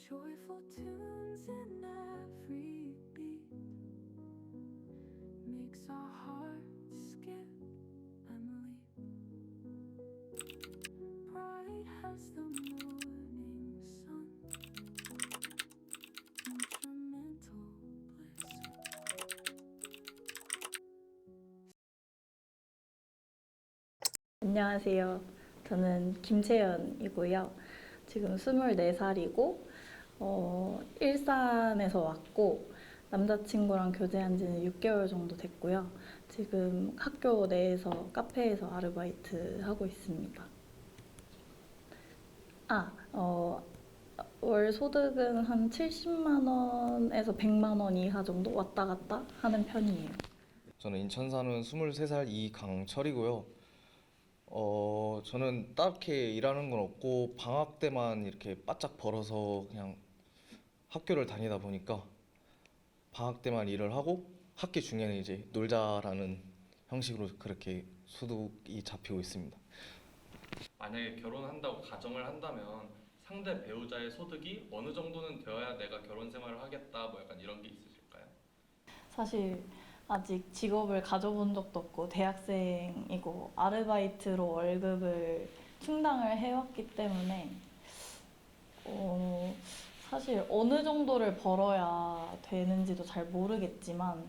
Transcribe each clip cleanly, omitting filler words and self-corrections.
Joyful tunes in every beat makes our hearts skip and leap. Bright as the morning sun, instrumental bliss. 안녕하세요. 저는 김채연이고요. 지금 24살이고 일산에서 왔고 남자친구랑 교제한 지는 6개월 정도 됐고요. 지금 학교 내에서 카페에서 아르바이트 하고 있습니다. 월 소득은 한 70만 원에서 100만 원 이하 정도 왔다 갔다 하는 편이에요. 저는 인천 사는 23살 이강철이고요. 저는 딱히 일하는 건 없고 방학 때만 이렇게 바짝 벌어서 그냥 학교를 다니다 보니까 방학 때만 일을 하고 학기 중에는 이제 놀자라는 형식으로 그렇게 소득이 잡히고 있습니다. 만약에 결혼한다고 가정을 한다면 상대 배우자의 소득이 어느 정도는 되어야 내가 결혼 생활을 하겠다 뭐 약간 이런 게 있으실까요? 사실 아직 직업을 가져본 적도 없고 대학생이고 아르바이트로 월급을 충당을 해왔기 때문에 사실 어느 정도를 벌어야 되는지도 잘 모르겠지만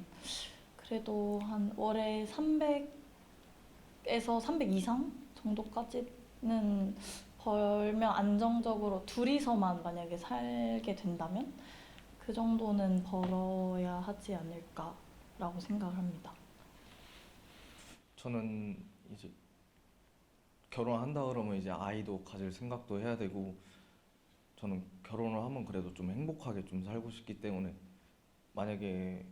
그래도 한 월에 300에서 300 이상 정도까지는 벌면 안정적으로 둘이서만 만약에 살게 된다면 그 정도는 벌어야 하지 않을까라고 생각을 합니다. 저는 이제 결혼한다 그러면 이제 아이도 가질 생각도 해야 되고 저는 결혼을 하면 그래도 좀 행복하게 좀 살고 싶기 때문에 만약에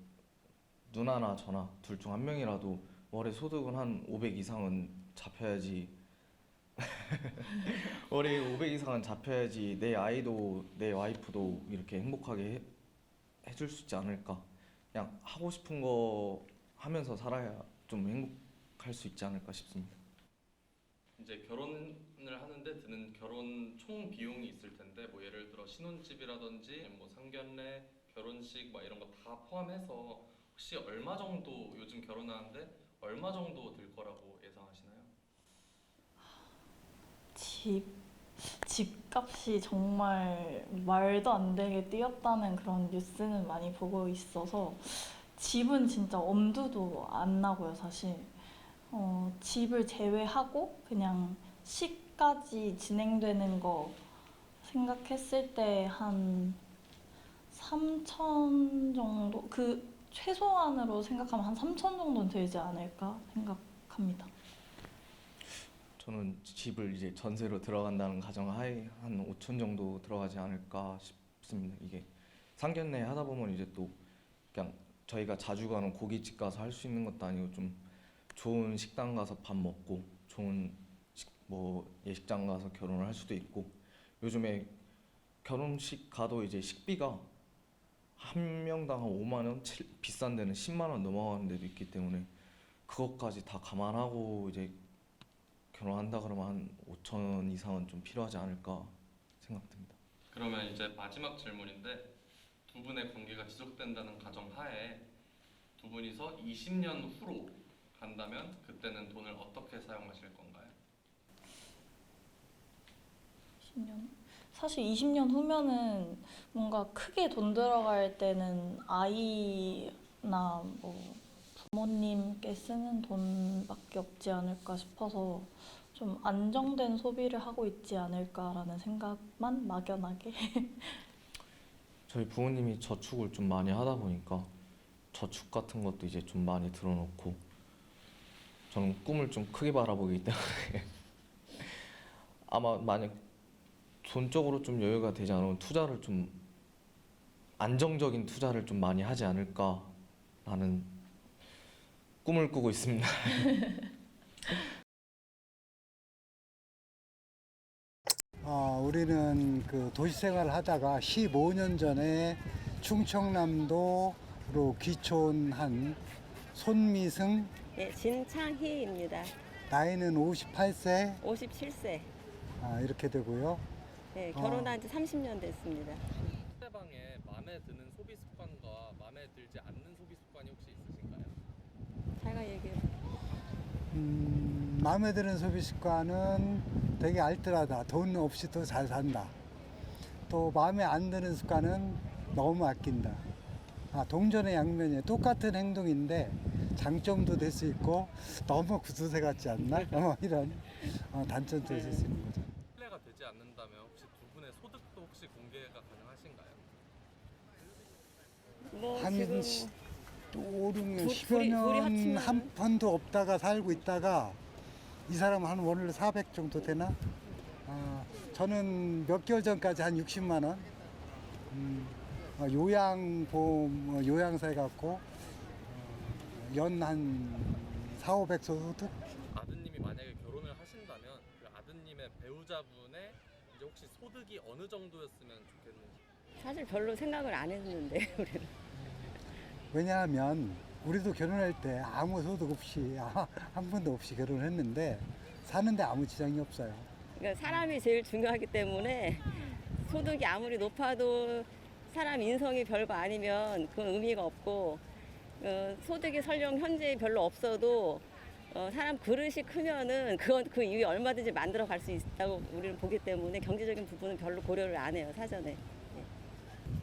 누나나 저나 둘 중 한 명이라도 월에 소득은 한 500 이상은 잡혀야지 월에 500 이상은 잡혀야지 내 아이도 내 와이프도 이렇게 행복하게 해줄 수 있지 않을까. 그냥 하고 싶은 거 하면서 살아야 좀 행복할 수 있지 않을까 싶습니다. 이제 결혼을 하는데 드는 결혼 총 비용이 있을 텐데 뭐 예를 들어 신혼집이라든지 뭐 상견례, 결혼식 막 이런 거 다 포함해서 혹시 얼마 정도 요즘 결혼하는데 얼마 정도 들 거라고 예상하시나요? 집값이 정말 말도 안 되게 뛰었다는 그런 뉴스는 많이 보고 있어서 집은 진짜 엄두도 안 나고요, 사실. 집을 제외하고 그냥 식까지 진행되는 거 생각했을 때 한 3천 정도? 그 최소한으로 생각하면 한 3천 정도는 들지 않을까 생각합니다. 저는 집을 이제 전세로 들어간다는 가정하에 한 5천 정도 들어가지 않을까 싶습니다. 이게 상견례 하다 보면 이제 또 그냥 저희가 자주 가는 고깃집 가서 할 수 있는 것도 아니고 좀 좋은 식당 가서 밥 먹고 좋은 뭐 예식장 가서 결혼을 할 수도 있고 요즘에 결혼식 가도 이제 식비가 한 명당 한 5만 원, 비싼 데는 10만 원 넘어가는 데도 있기 때문에 그것까지 다 감안하고 이제 결혼한다 그러면 한 5천 원 이상은 좀 필요하지 않을까 생각됩니다. 그러면 이제 마지막 질문인데 두 분의 관계가 지속된다는 가정하에 두 분이서 20년 후로 간다면 그때는 돈을 어떻게 사용하실 건가요? 20년? 사실 20년 후면은 뭔가 크게 돈 들어갈 때는 아이나 뭐 부모님께 쓰는 돈밖에 없지 않을까 싶어서 좀 안정된 소비를 하고 있지 않을까라는 생각만 막연하게. 저희 부모님이 저축을 좀 많이 하다 보니까 저축 같은 것도 이제 좀 많이 들어놓고 저는 꿈을 좀 크게 바라보기 때문에 아마 만약 돈적으로 좀 여유가 되지 않으면 투자를 좀 안정적인 투자를 좀 많이 하지 않을까라는 꿈을 꾸고 있습니다. 우리는 그 도시생활을 하다가 15년 전에 충청남도로 귀촌한 손미승, 네, 진창희입니다. 나이는 58세 57세. 이렇게 되고요. 네, 결혼한 지 30년 됐습니다. 마음에 드는 소비 습관과 마음에 들지 않는 소비 습관이 혹시 있으신가요? 자기가 얘기해. 마음에 드는 소비 습관은 되게 알뜰하다. 돈 없이도 잘 산다. 또 마음에 안 드는 습관은 너무 아낀다. 동전의 양면이에요. 똑같은 행동인데 장점도 될 수 있고 너무 구두쇠 같지 않나? 이런 단점도 있을 수 있는 거죠. 신뢰가 되지 않는다면 혹시 두 분의 소득도 혹시 공개가 가능하신가요? 뭐 한 지금 5, 6년, 둘이 10여 년 합치면은? 한 푼도 없다가 살고 있다가 이 사람은 한 월로 400 정도 되나? 저는 몇 개월 전까지 한 60만 원. 요양보험, 요양사 해갖고 연 한 4, 500 소득? 아드님이 만약에 결혼을 하신다면 그 아드님의 배우자분의 이제 혹시 소득이 어느 정도였으면 좋겠는지. 사실 별로 생각을 안 했는데 우리는. 왜냐하면 우리도 결혼할 때 아무 소득 없이 한 푼도 없이 결혼을 했는데 사는데 아무 지장이 없어요. 그러니까 사람이 제일 중요하기 때문에 소득이 아무리 높아도 사람 인성이 별거 아니면 그건 의미가 없고, 소득이 설령 현재 별로 없어도 사람 그릇이 크면은 그건 그 이후에 얼마든지 만들어 갈 수 있다고 우리는 보기 때문에 경제적인 부분은 별로 고려를 안 해요, 사전에.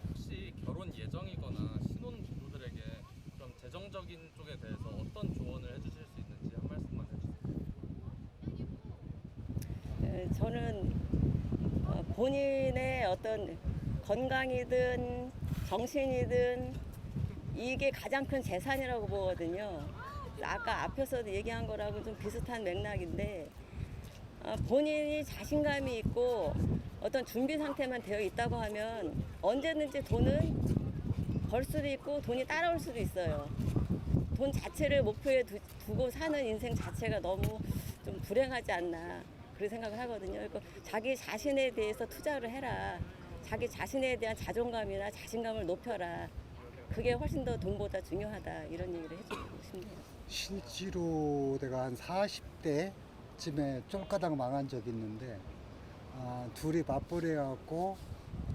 혹시 결혼 예정이거나 신혼 부부들에게 그럼 재정적인 쪽에 대해서 어떤 조언을 해주실 수 있는지 한 말씀만 해주세요. 저는 본인의 어떤 건강이든 정신이든 이게 가장 큰 재산이라고 보거든요. 아까 앞에서도 얘기한 거라고 좀 비슷한 맥락인데, 본인이 자신감이 있고 어떤 준비 상태만 되어 있다고 하면 언제든지 돈은 벌 수도 있고 돈이 따라올 수도 있어요. 돈 자체를 목표에 두고 사는 인생 자체가 너무 좀 불행하지 않나 그렇게 생각을 하거든요. 그러니까 자기 자신에 대해서 투자를 해라. 자기 자신에 대한 자존감이나 자신감을 높여라. 그게 훨씬 더 돈보다 중요하다. 이런 얘기를 해주고 싶네요. 실제로 내가 한 40대쯤에 쫄가닥 망한 적이 있는데 둘이 맞벌이 해갖고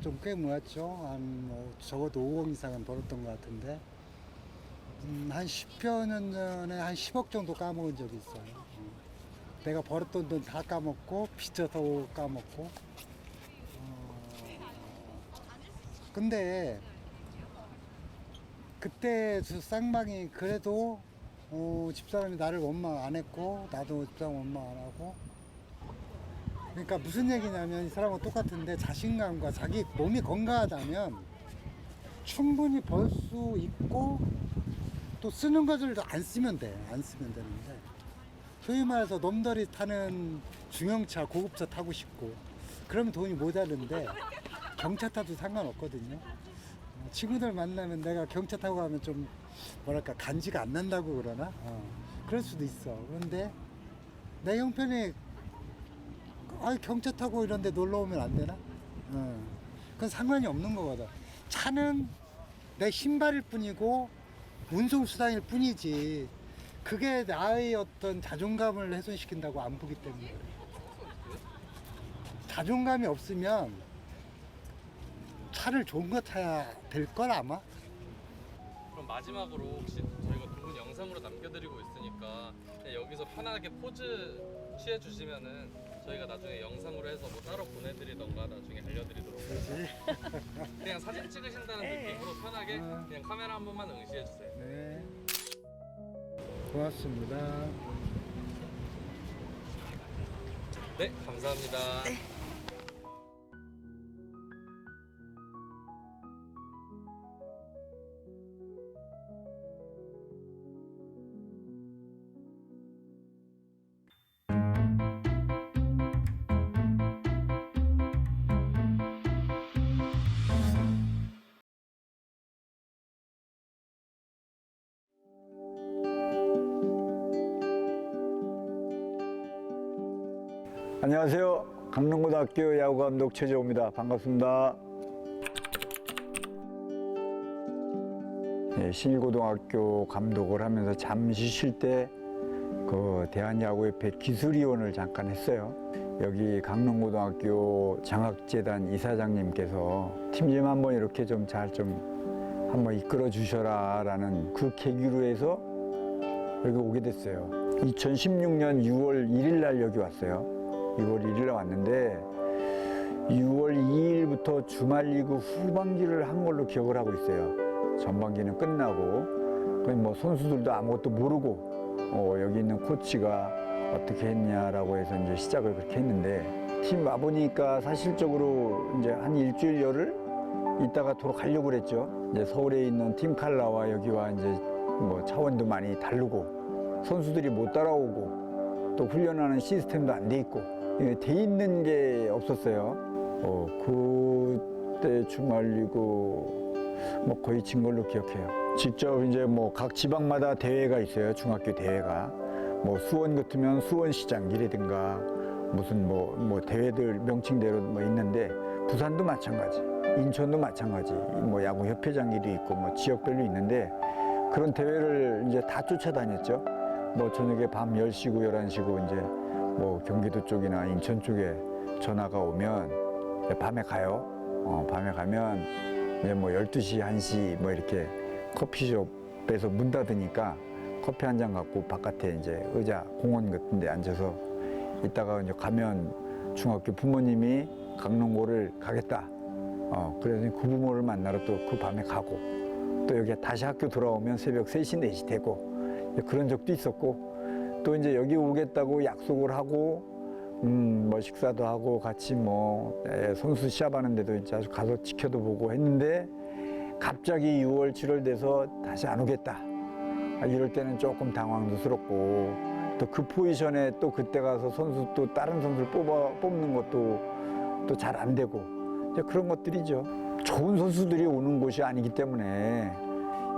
좀 꽤 모였죠. 한 적어도 5억 이상은 벌었던 것 같은데 한 10여 년 전에 한 10억 정도 까먹은 적이 있어요. 내가 벌었던 돈 다 까먹고 빚져서 까먹고 근데 그때 그 쌍방이 그래도 집사람이 나를 원망 안 했고 나도 집사람 원망 안 하고 그러니까 무슨 얘기냐면 이 사람은 똑같은데 자신감과 자기 몸이 건강하다면 충분히 벌 수 있고 또 쓰는 것들도 안 쓰면 돼. 안 쓰면 되는데 소위 말해서 놈들이 타는 중형차 고급차 타고 싶고 그러면 돈이 모자른데 경차 타도 상관없거든요. 친구들 만나면 내가 경차 타고 가면 좀 뭐랄까 간지가 안 난다고 그러나 그럴 수도 있어. 그런데 내 형편이 경차 타고 이런 데 놀러 오면 안 되나? 그건 상관이 없는 거거든. 차는 내 신발일 뿐이고 운송수단일 뿐이지 그게 나의 어떤 자존감을 훼손시킨다고 안 보기 때문에 그래. 자존감이 없으면 차를 좋은 거 타야 될 걸 아마? 그럼 마지막으로 혹시 저희가 두 분 영상으로 남겨드리고 있으니까 그냥 여기서 편하게 포즈 취해주시면은 저희가 나중에 영상으로 해서 뭐 따로 보내드리던가 나중에 알려드리도록 하겠습니다. 그냥 사진 찍으신다는 느낌으로 편하게 그냥 카메라 한 번만 응시해주세요. 네. 고맙습니다. 네, 감사합니다. 안녕하세요. 강릉고등학교 야구감독 최재호입니다. 반갑습니다. 네, 신일고등학교 감독을 하면서 잠시 쉴 때 그 대한야구협회 기술위원을 잠깐 했어요. 여기 강릉고등학교 장학재단 이사장님께서 팀 좀 한번 이렇게 좀 잘 좀 한번 이끌어 주셔라 라는 그 계기로 해서 여기 오게 됐어요. 2016년 6월 1일 날 여기 왔어요. 6월 1일 날 왔는데 6월 2일부터 주말리그 후반기를 한 걸로 기억을 하고 있어요. 전반기는 끝나고 거의 뭐 선수들도 아무것도 모르고 여기 있는 코치가 어떻게 했냐라고 해서 이제 시작을 그렇게 했는데 팀 와보니까 사실적으로 이제 한 일주일 열흘 있다가 돌아가려고 그랬죠. 이제 서울에 있는 팀 칼라와 여기와 이제 뭐 차원도 많이 다르고 선수들이 못 따라오고 또 훈련하는 시스템도 안 돼 있고 돼 있는 게 없었어요. 그때 주말리그 뭐 거의 진 걸로 기억해요. 직접 이제 뭐 각 지방마다 대회가 있어요. 중학교 대회가 뭐 수원 같으면 수원시장이라든가 무슨 뭐 대회들 명칭대로 뭐 있는데 부산도 마찬가지, 인천도 마찬가지, 뭐 야구 협회장끼리 있고 뭐 지역별로 있는데 그런 대회를 이제 다 쫓아다녔죠. 뭐 저녁에 밤 10시고 11시고 이제 뭐 경기도 쪽이나 인천 쪽에 전화가 오면 밤에 가요. 밤에 가면 이제 뭐 12시, 1시 뭐 이렇게 커피숍에서 문 닫으니까 커피 한 잔 갖고 바깥에 이제 의자, 공원 같은 데 앉아서 있다가 이제 가면 중학교 부모님이 강릉고를 가겠다. 그래서 그 부모를 만나러 또 그 밤에 가고 또 여기 다시 학교 돌아오면 새벽 3시, 4시 되고 그런 적도 있었고 또 이제 여기 오겠다고 약속을 하고 뭐 식사도 하고 같이 뭐 선수 시합하는 데도 이제 가서 지켜도 보고 했는데 갑자기 6월, 7월 돼서 다시 안 오겠다. 이럴 때는 조금 당황스럽고 또 그 포지션에 또 그때 가서 선수 또 다른 선수를 뽑는 것도 또 잘 안 되고 이제 그런 것들이죠. 좋은 선수들이 오는 곳이 아니기 때문에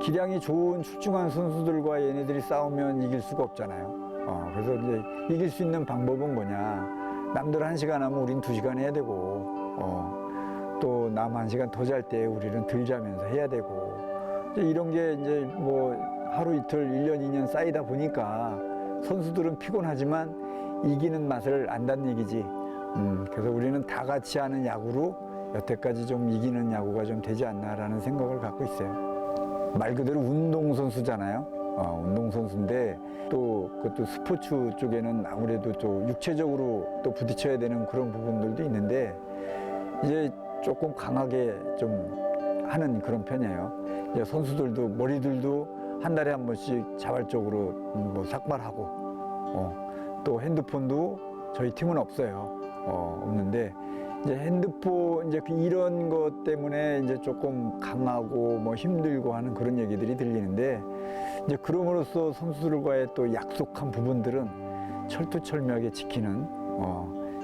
기량이 좋은 출중한 선수들과 얘네들이 싸우면 이길 수가 없잖아요. 그래서 이제 이길 수 있는 방법은 뭐냐. 남들 1시간 하면 우린 2시간 해야 되고 또 남 1시간 더 잘 때 우리는 덜 자면서 해야 되고 이제 이런 게 이제 뭐 하루 이틀 1년 2년 쌓이다 보니까 선수들은 피곤하지만 이기는 맛을 안다는 얘기지. 그래서 우리는 다 같이 하는 야구로 여태까지 좀 이기는 야구가 좀 되지 않나라는 생각을 갖고 있어요. 말 그대로 운동선수잖아요. 운동선수인데 또 그것도 스포츠 쪽에는 아무래도 또 육체적으로 또 부딪혀야 되는 그런 부분들도 있는데 이제 조금 강하게 좀 하는 그런 편이에요. 이제 선수들도 머리들도 한 달에 한 번씩 자발적으로 뭐 삭발하고 또 핸드폰도 저희 팀은 없어요. 없는데 이제 핸드폰 이제 이런 것 때문에 이제 조금 강하고 뭐 힘들고 하는 그런 얘기들이 들리는데 이제 그럼으로써 선수들과의 또 약속한 부분들은 철두철미하게 지키는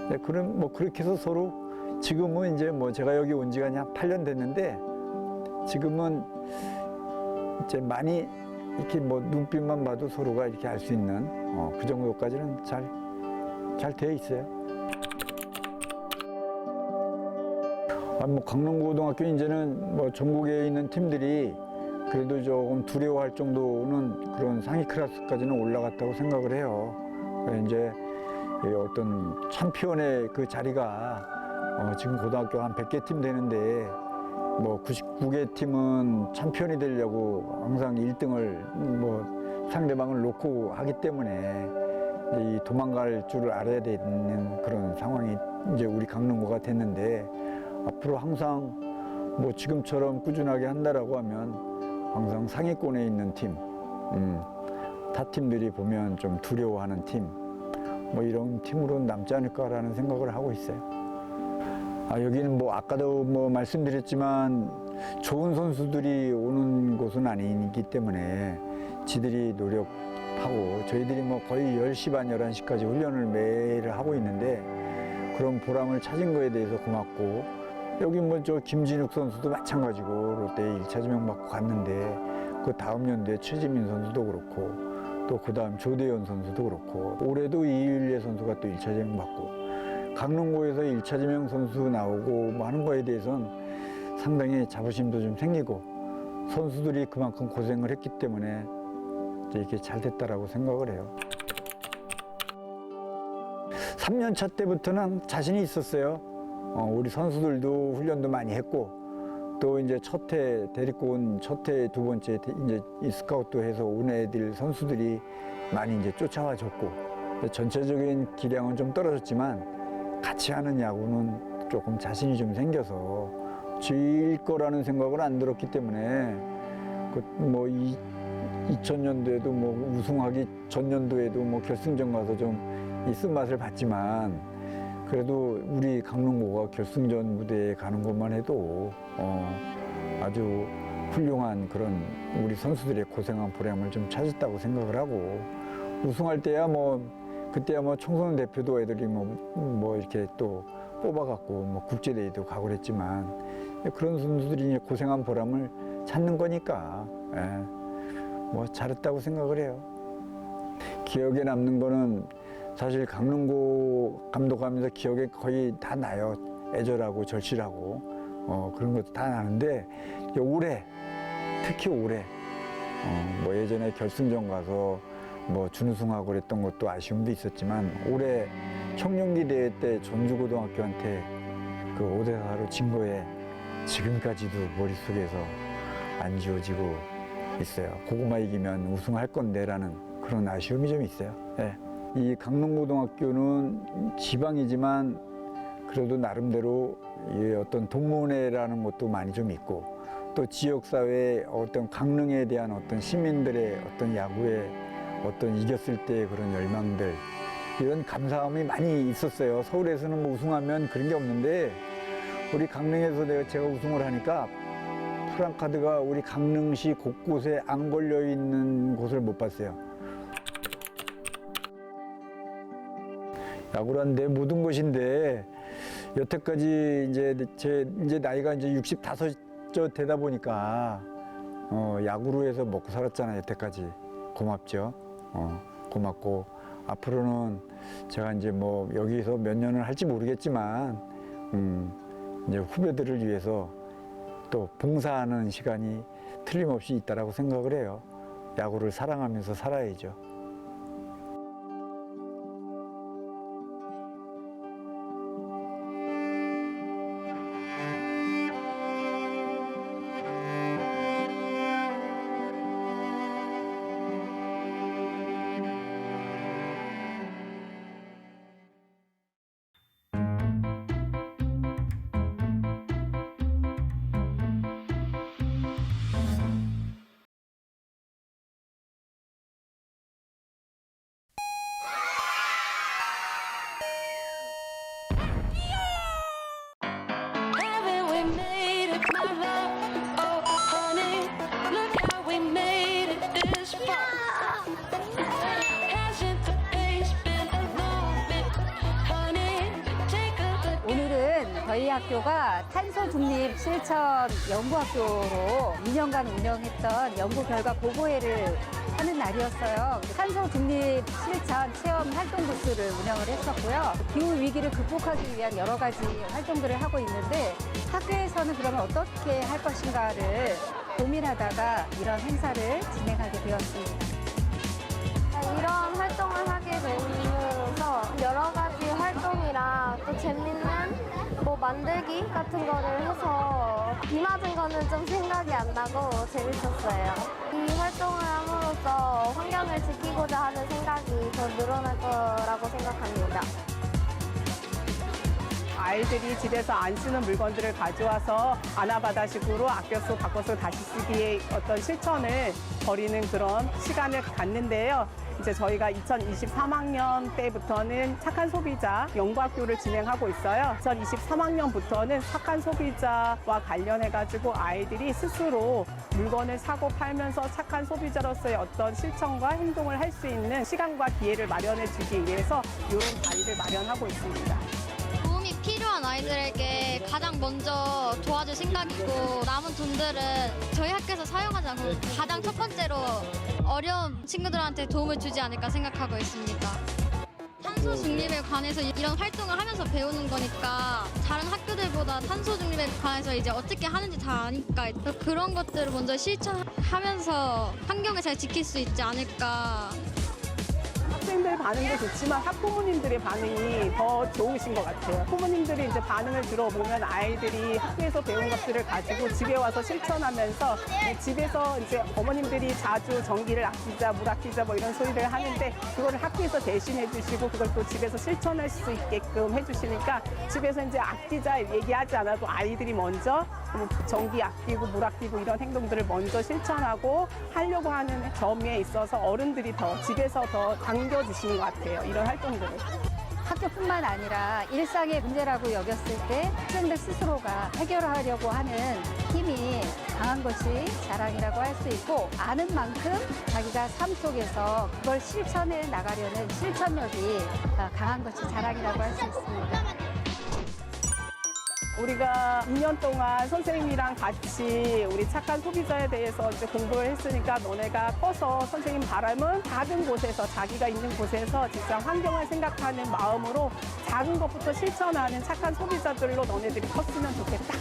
이제 그런 뭐 그렇게 해서 서로 지금은 이제 뭐 제가 여기 온 지가 한 8년 됐는데 지금은 이제 많이 이렇게 뭐 눈빛만 봐도 서로가 이렇게 알 수 있는 그 정도까지는 잘 되어 있어요. 뭐 강릉고등학교 이제는 뭐 전국에 있는 팀들이 그래도 조금 두려워할 정도는 그런 상위 클래스까지는 올라갔다고 생각을 해요. 이제 어떤 챔피언의 그 자리가 지금 고등학교 한 100개 팀 되는데 뭐 99개 팀은 챔피언이 되려고 항상 1등을 뭐 상대방을 놓고 하기 때문에 이 도망갈 줄을 알아야 되는 그런 상황이 이제 우리 강릉고가 됐는데 앞으로 항상 뭐 지금처럼 꾸준하게 한다라고 하면 항상 상위권에 있는 팀, 타 팀들이 보면 좀 두려워하는 팀, 뭐 이런 팀으로 남지 않을까라는 생각을 하고 있어요. 여기는 뭐 아까도 뭐 말씀드렸지만 좋은 선수들이 오는 곳은 아니기 때문에 지들이 노력하고 저희들이 뭐 거의 10시 반, 11시까지 훈련을 매일 하고 있는데 그런 보람을 찾은 거에 대해서 고맙고 여기 뭐 저 김진욱 선수도 마찬가지고 롯데 1차 지명 받고 갔는데 그 다음 연도에 최지민 선수도 그렇고 또 그 다음 조대현 선수도 그렇고 올해도 이일예 선수가 또 1차 지명 받고 강릉고에서 1차 지명 선수 나오고 뭐 하는 거에 대해서는 상당히 자부심도 좀 생기고 선수들이 그만큼 고생을 했기 때문에 이제 이렇게 잘 됐다라고 생각을 해요. 3년 차 때부터는 자신이 있었어요. 우리 선수들도 훈련도 많이 했고 또 이제 첫해 데리고 온 첫해 두 번째 이제 이 스카우트 해서 온 애들 선수들이 많이 이제 쫓아와 줬고 전체적인 기량은 좀 떨어졌지만 같이 하는 야구는 조금 자신이 좀 생겨서 질 거라는 생각을 안 들었기 때문에 뭐 2000년도에도 뭐 우승하기 전년도에도 뭐 결승전 가서 좀 이 쓴맛을 봤지만 그래도 우리 강릉고가 결승전 무대에 가는 것만 해도 아주 훌륭한 그런 우리 선수들의 고생한 보람을 좀 찾았다고 생각을 하고 우승할 때야 뭐 그때야 뭐 청소년 대표도 애들이 뭐 이렇게 또 뽑아갖고 뭐 국제대회도 가고 그랬지만 그런 선수들이 고생한 보람을 찾는 거니까 뭐 잘했다고 생각을 해요. 기억에 남는 거는 사실 강릉고 감독하면서 기억에 거의 다 나요. 애절하고 절실하고 그런 것도 다 나는데 올해 특히 올해 뭐 예전에 결승전 가서 뭐 준우승하고 그랬던 것도 아쉬움도 있었지만 올해 청룡기 대회 때 전주고등학교한테 그 5대4로 진 거에 지금까지도 머릿속에서 안 지워지고 있어요. 그거만 이기면 우승할 건데라는 그런 아쉬움이 좀 있어요. 네. 이 강릉고등학교는 지방이지만 그래도 나름대로 이 어떤 동문회라는 것도 많이 좀 있고 또 지역사회의 어떤 강릉에 대한 어떤 시민들의 어떤 야구에 어떤 이겼을 때의 그런 열망들 이런 감사함이 많이 있었어요. 서울에서는 뭐 우승하면 그런 게 없는데 우리 강릉에서 제가 우승을 하니까 프랑카드가 우리 강릉시 곳곳에 안 걸려 있는 곳을 못 봤어요. 야구란 내 모든 것인데 여태까지 이제 나이가 이제 65 되다 보니까 야구로 해서 먹고 살았잖아요. 여태까지 고맙죠. 고맙고 앞으로는 제가 이제 뭐 여기서 몇 년을 할지 모르겠지만 이제 후배들을 위해서 또 봉사하는 시간이 틀림없이 있다라고 생각을 해요. 야구를 사랑하면서 살아야죠. Haven't we made it, my love? Oh, honey, look how we made it this far. Hasn't the pace been a long bit, honey? Take a look. 오늘은 저희 학교가 탄소 중립 실천 연구학교로 2년간 운영했던 연구 결과 보고회를 하는 날이었어요. 탄소 중립 실천 체험 활동 부스를 운영을 했었고요. 기후 위기를 극복하기 위한 여러 가지 활동들을 하고 있는데 학교에서는 그러면 어떻게 할 것인가를 고민하다가 이런 행사를 진행하게 되었습니다. 이런 활동을 하게 되면서 여러 가지 활동이랑 또 재밌는 뭐 만들기 같은 거를 해서 비 맞은 거는 좀 생각이 안 나고 재밌었어요. 이 활동을 함으로써 환경을 지키고자 하는 생각이 더 늘어날 거라고 생각합니다. 아이들이 집에서 안 쓰는 물건들을 가져와서 아나바다식으로 아껴서 바꿔서 다시 쓰기의 어떤 실천을 벌이는 그런 시간을 갖는데요. 이제 저희가 2023학년 때부터는 착한 소비자 연구학교를 진행하고 있어요. 2023학년부터는 착한 소비자와 관련해가지고 아이들이 스스로 물건을 사고 팔면서 착한 소비자로서의 어떤 실천과 행동을 할 수 있는 시간과 기회를 마련해 주기 위해서 이런 자리를 마련하고 있습니다. 도움이 필요한 아이들에게 가장 먼저 도와줄 생각이고 남은 돈들은 저희 학교에서 사용하지 않고 가장 첫 번째로 어려운 친구들한테 도움을 주지 않을까 생각하고 있습니다. 탄소 중립에 관해서 이런 활동을 하면서 배우는 거니까 다른 학교들보다 탄소 중립에 관해서 이제 어떻게 하는지 다 아니까 그런 것들을 먼저 실천하면서 환경을 잘 지킬 수 있지 않을까. 학생들 반응도 좋지만 학부모님들의 반응이 더 좋으신 것 같아요. 부모님들이 이제 반응을 들어보면 아이들이 학교에서 배운 것들을 가지고 집에 와서 실천하면서 집에서 이제 어머님들이 자주 전기를 아끼자, 물 아끼자 뭐 이런 소리를 하는데 그거를 학교에서 대신해 주시고 그걸 또 집에서 실천할 수 있게끔 해주시니까 집에서 이제 아끼자 얘기하지 않아도 아이들이 먼저 전기 아끼고 물 아끼고 이런 행동들을 먼저 실천하고 하려고 하는 점에 있어서 어른들이 더 집에서 더 당겨주시는 것 같아요. 이런 활동들을. 학교뿐만 아니라 일상의 문제라고 여겼을 때 학생들 스스로가 해결하려고 하는 힘이 강한 것이 자랑이라고 할 수 있고 아는 만큼 자기가 삶 속에서 그걸 실천해 나가려는 실천력이 강한 것이 자랑이라고 할 수 있습니다. 우리가 2년 동안 선생님이랑 같이 우리 착한 소비자에 대해서 이제 공부를 했으니까 너네가 커서 선생님 바람은 작은 곳에서 자기가 있는 곳에서 진짜 환경을 생각하는 마음으로 작은 것부터 실천하는 착한 소비자들로 너네들이 컸으면 좋겠다.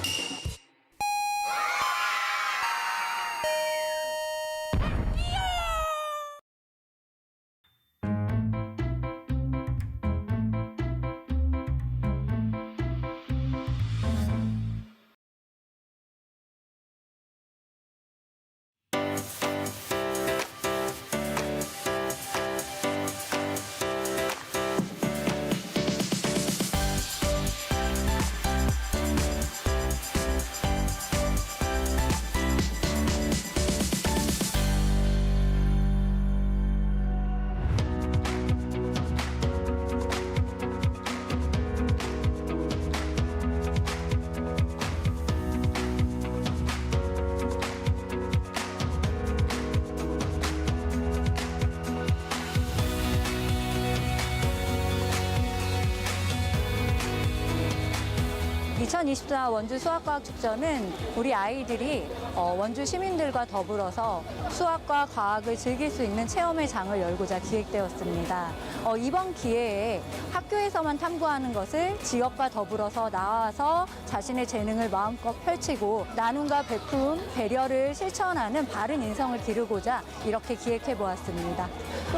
2024 원주 수학과학축제는 우리 아이들이 원주 시민들과 더불어서 수학과 과학을 즐길 수 있는 체험의 장을 열고자 기획되었습니다. 이번 기회에 학교에서만 탐구하는 것을 지역과 더불어서 나와서 자신의 재능을 마음껏 펼치고 나눔과 베품, 배려를 실천하는 바른 인성을 기르고자 이렇게 기획해 보았습니다.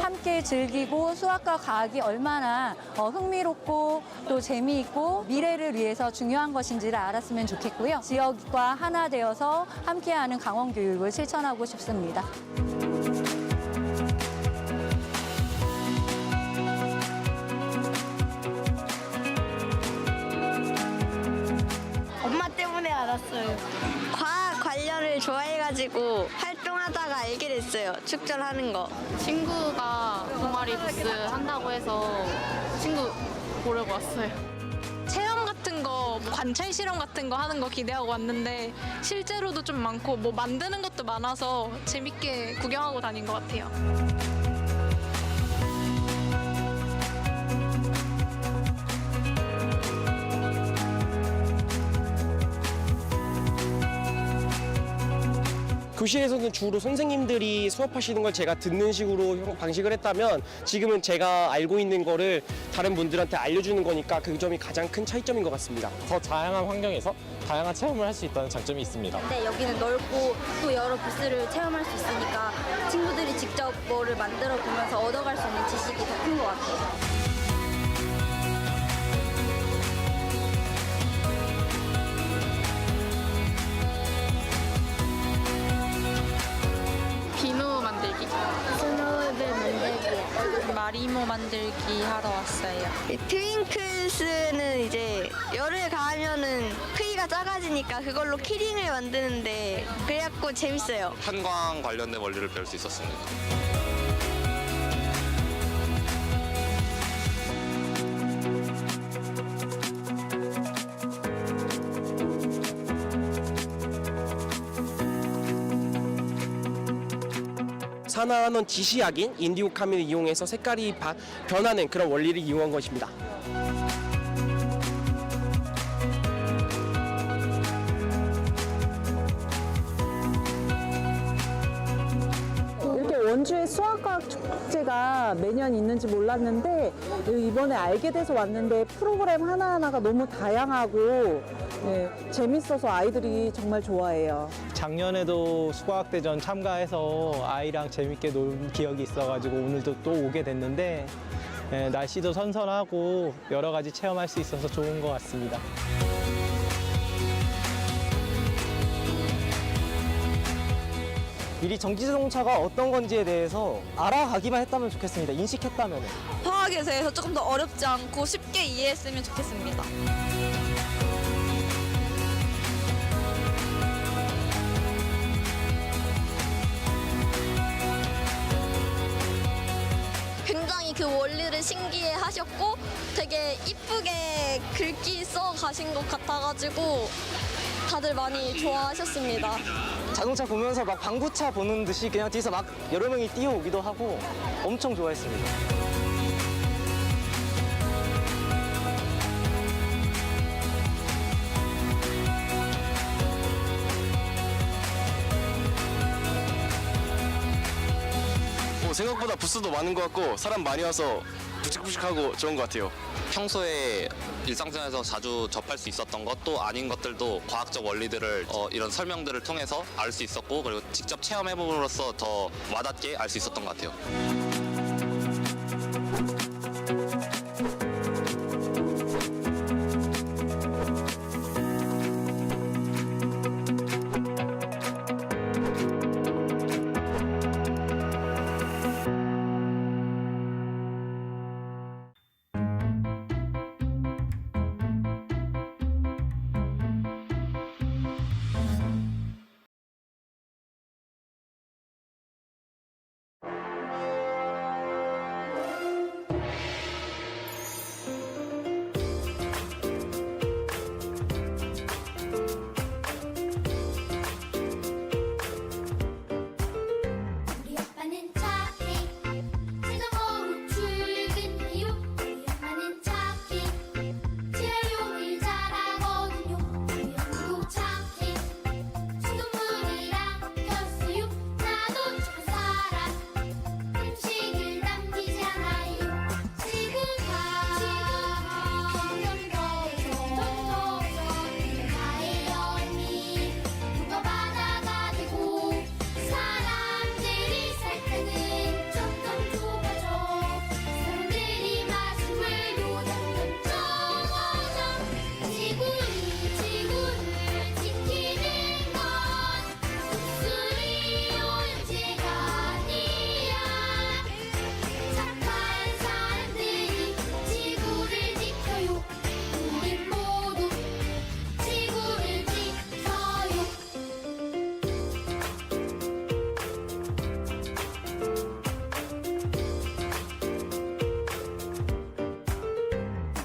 함께 즐기고 수학과 과학이 얼마나 흥미롭고 또 재미있고 미래를 위해서 중요한 것인지를 알았으면 좋겠고요. 지역과 하나 되어서 함께하는 강원 교육을 실천하고 싶습니다. 엄마 때문에 알았어요. 과학 관련을 좋아해가지고 활동하다가 알게 됐어요. 축제를 하는 거. 친구가 동아리 부스 한다고 해서 친구 보려고 왔어요. 체험 같은 거, 관찰 실험 같은 거 하는 거 기대하고 왔는데 실제로도 좀 많고 뭐 만드는 것도 많아서 재밌게 구경하고 다닌 것 같아요. 교실에서는 주로 선생님들이 수업하시는 걸 제가 듣는 식으로 방식을 했다면 지금은 제가 알고 있는 거를 다른 분들한테 알려주는 거니까 그 점이 가장 큰 차이점인 것 같습니다. 더 다양한 환경에서 다양한 체험을 할 수 있다는 장점이 있습니다. 네, 여기는 넓고 또 여러 부스를 체험할 수 있으니까 친구들이 직접 뭐를 만들어 보면서 얻어갈 수 있는 지식이 더 큰 것 같아요. 비누 만들기. 스노우볼 만들기. 마리모 만들기 하러 왔어요. 트윙클스는 이제 열을 가하면은 크기가 작아지니까 그걸로 키링을 만드는데 그래갖고 재밌어요. 탄광 관련된 원리를 배울 수 있었습니다. 산화하는 지시약인 인디고 카민을 이용해서 색깔이 변하는 그런 원리를 이용한 것입니다. 이렇게 원주에 수학과학 축제가 매년 있는지 몰랐는데 이번에 알게 돼서 왔는데 프로그램 하나하나가 너무 다양하고 재밌어서 아이들이 정말 좋아해요. 작년에도 수과학대전 참가해서 아이랑 재밌게 놀 기억이 있어가지고 오늘도 또 오게 됐는데 날씨도 선선하고 여러 가지 체험할 수 있어서 좋은 것 같습니다. 미리 전기자동차가 어떤 건지에 대해서 알아가기만 했다면 좋겠습니다. 인식했다면. 화학에 대해서 조금 더 어렵지 않고 쉽게 이해했으면 좋겠습니다. 굉장히 그 원리를 신기해 하셨고 되게 이쁘게 글귀 써 가신 것 같아가지고 다들 많이 좋아하셨습니다. 자동차 보면서 막 방구차 보는 듯이 그냥 뒤에서 막 여러 명이 뛰어오기도 하고 엄청 좋아했습니다. 생각보다 부스도 많은 것 같고 사람 많이 와서 묵직묵직하고 좋은 것 같아요. 평소에 일상생활에서 자주 접할 수 있었던 것도 아닌 것들도 과학적 원리들을 이런 설명들을 통해서 알 수 있었고 그리고 직접 체험해봄으로써 더 와닿게 알 수 있었던 것 같아요.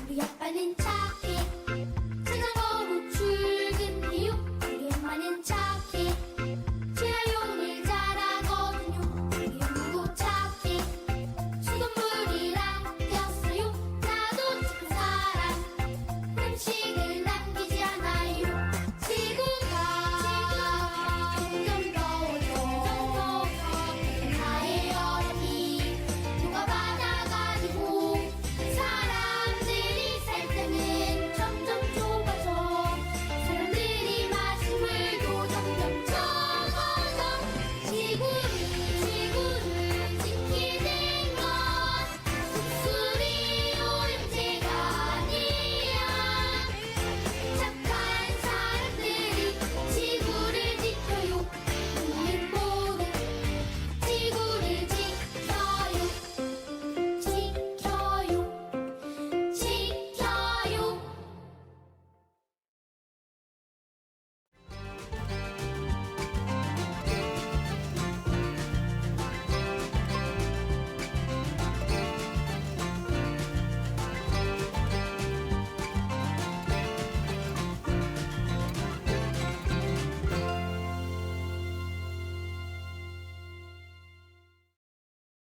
우리 아빠는 차